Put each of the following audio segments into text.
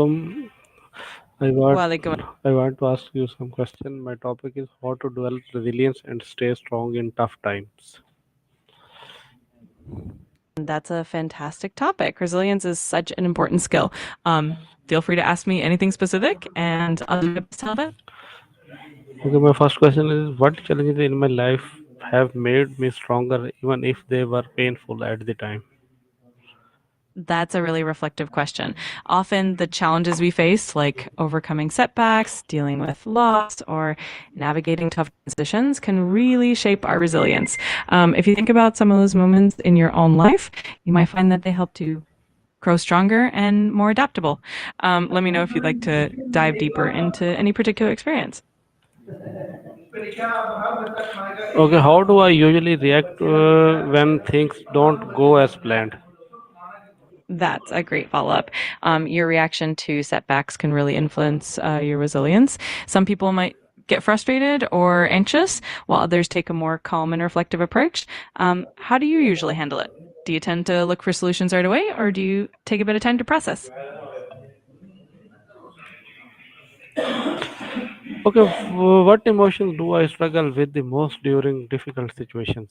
Um, I want Walaikum. I want to ask you some question. My topic is how to develop resilience and stay strong in tough times. That's a fantastic topic. Resilience is such an important skill. Feel free to ask me anything specific, and I'll do my best to help out. Okay, my first question is what challenges in my life have made me stronger even if they were painful at the time? That's a really reflective question. Often, the challenges we face, like overcoming setbacks, dealing with loss, or navigating tough transitions, can really shape our resilience. If you think about some of those moments in your own life, you might find that they helped you grow stronger and more adaptable. Let me know if you'd like to dive deeper into any particular experience. Okay, how do I usually react when things don't go as planned? That's a great follow up. Your reaction to setbacks can really influence your resilience. Some people might get frustrated or anxious, while others take a more calm and reflective approach. How do you usually handle it? Do you tend to look for solutions right away, or do you take a bit of time to process? Okay, what emotions do I struggle with the most during difficult situations?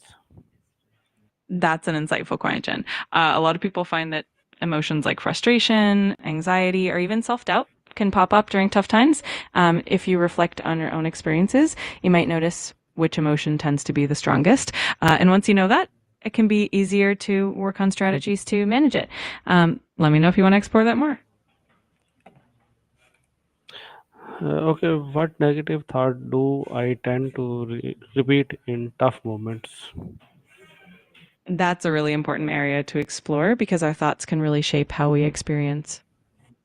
That's an insightful question. A lot of people find that emotions like frustration, anxiety, or even self doubt can pop up during tough times. If you reflect on your own experiences, you might notice which emotion tends to be the strongest. And once you know that, it can be easier to work on strategies to manage it. Let me know if you want to explore that more. Okay, what negative thought do I tend to repeat in tough moments? That's a really important area to explore because our thoughts can really shape how we experience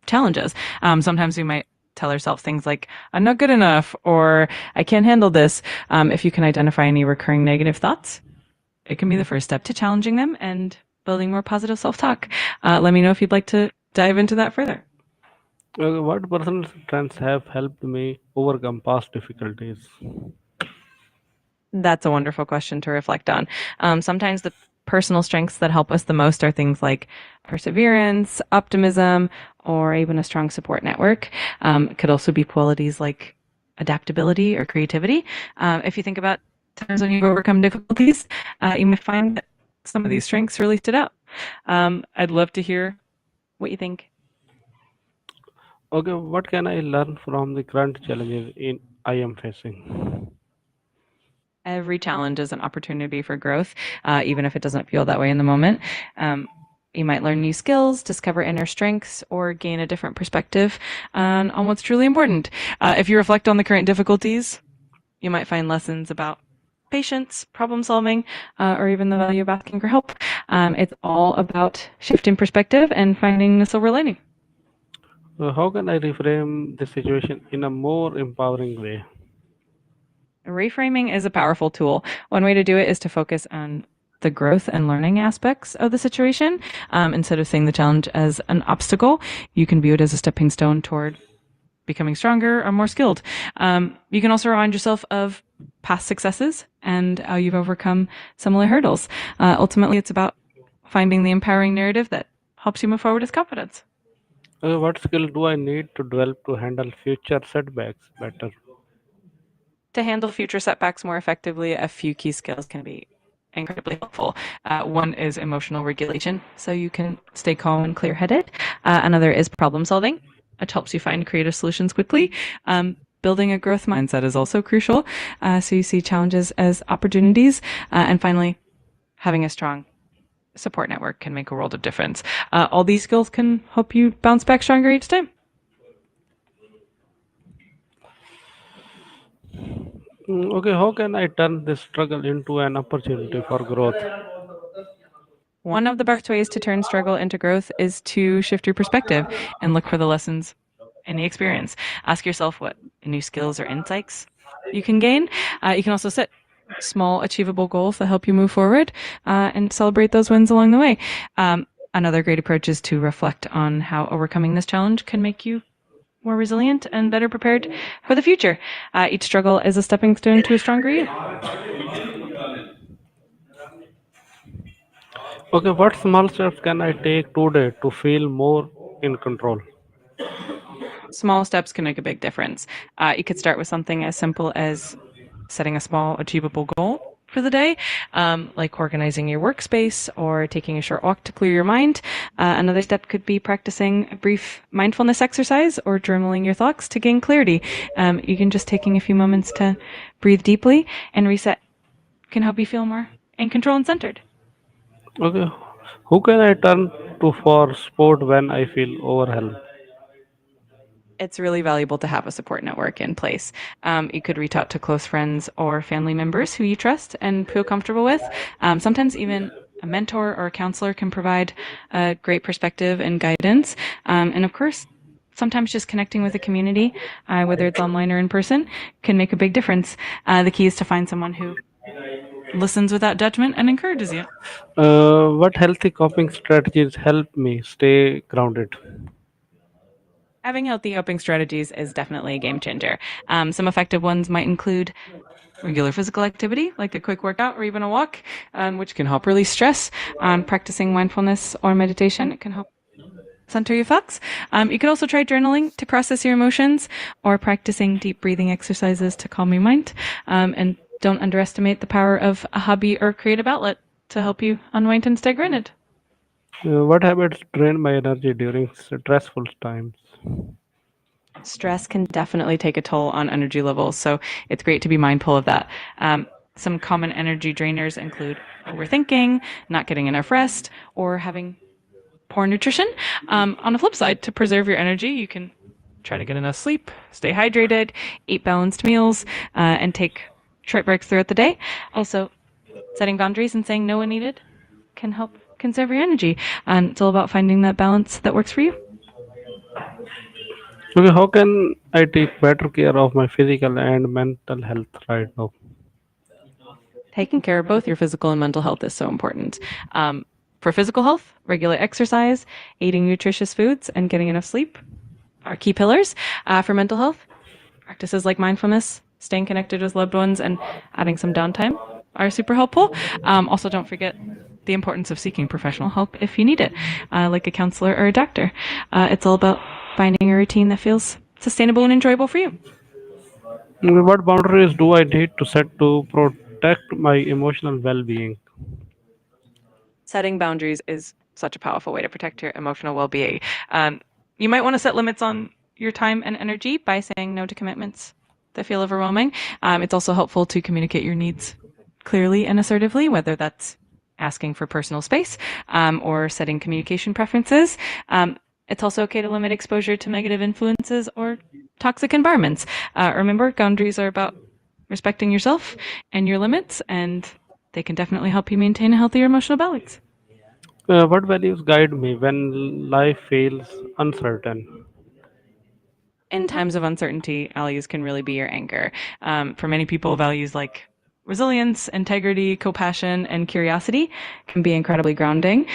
challenges. Sometimes we might tell ourselves things like, I'm not good enough, or I can't handle this. If you can identify any recurring negative thoughts, it can be the first step to challenging them and building more positive self talk. Let me know if you'd like to dive into that further. What personal strengths have helped me overcome past difficulties? That's a wonderful question to reflect on. Sometimes the personal strengths that help us the most are things like perseverance, optimism, or even a strong support network. It could also be qualities like adaptability or creativity. If you think about times when you've overcome difficulties, you might find that some of these strengths really stood out. I'd love to hear what you think. Okay, what can I learn from the current challenges in I am facing? Every challenge is an opportunity for growth, even if it doesn't feel that way in the moment. Um, you might learn new skills, discover inner strengths, or gain a different perspective on what's truly important. If you reflect on the current difficulties, you might find lessons about patience, problem solving, or even the value of asking for help. It's all about shifting perspective and finding the silver lining. How can I reframe the situation in a more empowering way? Reframing is a powerful tool. One way to do it is to focus on the growth and learning aspects of the situation. Instead of seeing the challenge as an obstacle, you can view it as a stepping stone toward becoming stronger or more skilled. You can also remind yourself of past successes and how you've overcome similar hurdles. Ultimately, it's about finding the empowering narrative that helps you move forward with confidence. What skill do I need to develop to handle future setbacks better? To handle future setbacks more effectively, a few key skills can be incredibly helpful. One is emotional regulation, so you can stay calm and clear headed. Another is problem solving, which helps you find creative solutions quickly. Building a growth mindset is also crucial, so you see challenges as opportunities. And finally, having a strong support network can make a world of difference. All these skills can help you bounce back stronger each time. Okay, how can I turn this struggle into an opportunity for growth? One of the best ways to turn struggle into growth is to shift your perspective and look for the lessons in the experience. Ask yourself what new skills or insights you can gain. You can also set small, achievable goals that help you move forward and celebrate those wins along the way. Another great approach is to reflect on how overcoming this challenge can make you more resilient and better prepared for the future. Each struggle is a stepping stone to a stronger you. Okay, what small steps can I take today to feel more in control? Small steps can make a big difference. You could start with something as simple as setting a small, achievable goal for the day, like organizing your workspace or taking a short walk to clear your mind. Another step could be practicing a brief mindfulness exercise or journaling your thoughts to gain clarity. You can just taking a few moments to breathe deeply and reset can help you feel more in control and centered. Okay, who can I turn to for support when I feel overwhelmed? It's really valuable to have a support network in place. You could reach out to close friends or family members who you trust and feel comfortable with. Sometimes even a mentor or a counselor can provide a great perspective and guidance. And of course, sometimes just connecting with a community, whether it's online or in person, can make a big difference. The key is to find someone who listens without judgment and encourages you. What healthy coping strategies help me stay grounded? Having healthy coping strategies is definitely a game changer. Some effective ones might include regular physical activity, like a quick workout or even a walk, which can help release stress. Practicing mindfulness or meditation, it can help center your thoughts. You can also try journaling to process your emotions or practicing deep breathing exercises to calm your mind. And don't underestimate the power of a hobby or creative outlet to help you unwind and stay grounded. What habits drain my energy during stressful times? Stress can definitely take a toll on energy levels, so it's great to be mindful of that. Some common energy drainers include overthinking, not getting enough rest, or having poor nutrition. On the flip side, to preserve your energy, you can try to get enough sleep, stay hydrated, eat balanced meals, and take short breaks throughout the day. Also, setting boundaries and saying no when needed can help conserve your energy. And it's all about finding that balance that works for you. Okay, how can I take better care of my physical and mental health right now? Taking care of both your physical and mental health is so important. For physical health, regular exercise, eating nutritious foods, and getting enough sleep are key pillars. For mental health, practices like mindfulness, staying connected with loved ones, and adding some downtime are super helpful. Also, don't forget the importance of seeking professional help if you need it, like a counselor or a doctor. It's all about finding a routine that feels sustainable and enjoyable for you. What boundaries do I need to set to protect my emotional well-being? Setting boundaries is such a powerful way to protect your emotional well-being. Um, you might want to set limits on your time and energy by saying no to commitments that feel overwhelming. It's also helpful to communicate your needs clearly and assertively, whether that's asking for personal space or setting communication preferences. It's also okay to limit exposure to negative influences or toxic environments. Remember, boundaries are about respecting yourself and your limits, and they can definitely help you maintain a healthier emotional balance. What values guide me when life feels uncertain? In times of uncertainty, values can really be your anchor. For many people, values like resilience, integrity, compassion, and curiosity can be incredibly grounding.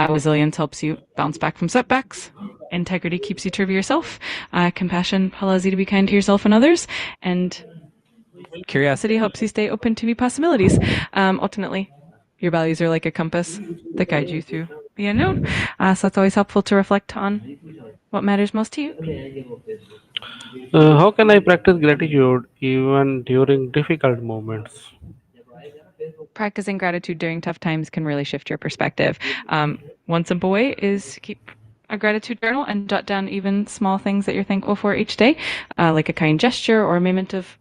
Resilience helps you bounce back from setbacks. Integrity keeps you true to yourself. Compassion allows you to be kind to yourself and others. And curiosity helps you stay open to new possibilities. Ultimately, your values are like a compass that guide you through the unknown. So it's always helpful to reflect on what matters most to you. How can I practice gratitude even during difficult moments? Practicing gratitude during tough times can really shift your perspective. One simple way is keep a gratitude journal and jot down even small things that you're thankful for each day, like a kind gesture or a moment of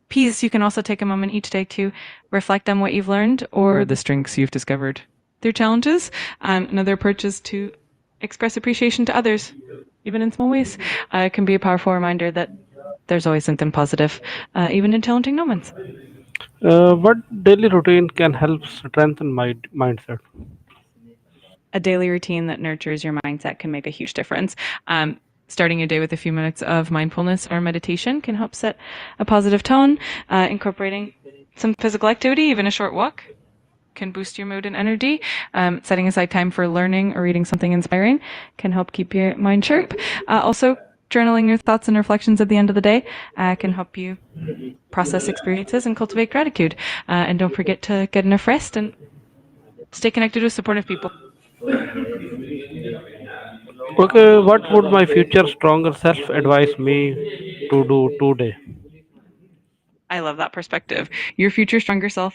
peace. You can also take a moment each day to reflect on what you've learned or the strengths you've discovered through challenges. Another approach is to express appreciation to others, even in small ways. It can be a powerful reminder that there's always something positive, even in challenging moments. What daily routine can help strengthen my mindset? A daily routine that nurtures your mindset can make a huge difference. Starting your day with a few minutes of mindfulness or meditation can help set a positive tone. Incorporating some physical activity, even a short walk, can boost your mood and energy. Setting aside time for learning or reading something inspiring can help keep your mind sharp. Also, journaling your thoughts and reflections at the end of the day can help you process experiences and cultivate gratitude. And don't forget to get enough rest and stay connected with supportive people. Okay, what would my future stronger self advise me to do today? I love that perspective. Your future stronger self,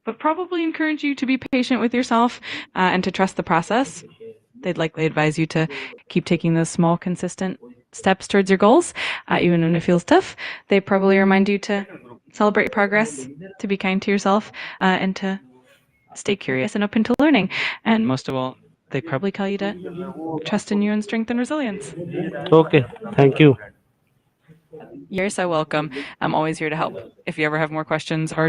but probably encourage you to be patient with yourself and to trust the process. They'd likely advise you to keep taking those small, consistent steps towards your goals, even when it feels tough. They probably remind you to celebrate your progress, to be kind to yourself, and to stay curious and open to learning. And most of all, they probably tell you to trust in you and strength and resilience. Okay, thank you. You're so welcome. I'm always here to help. If you ever have more questions or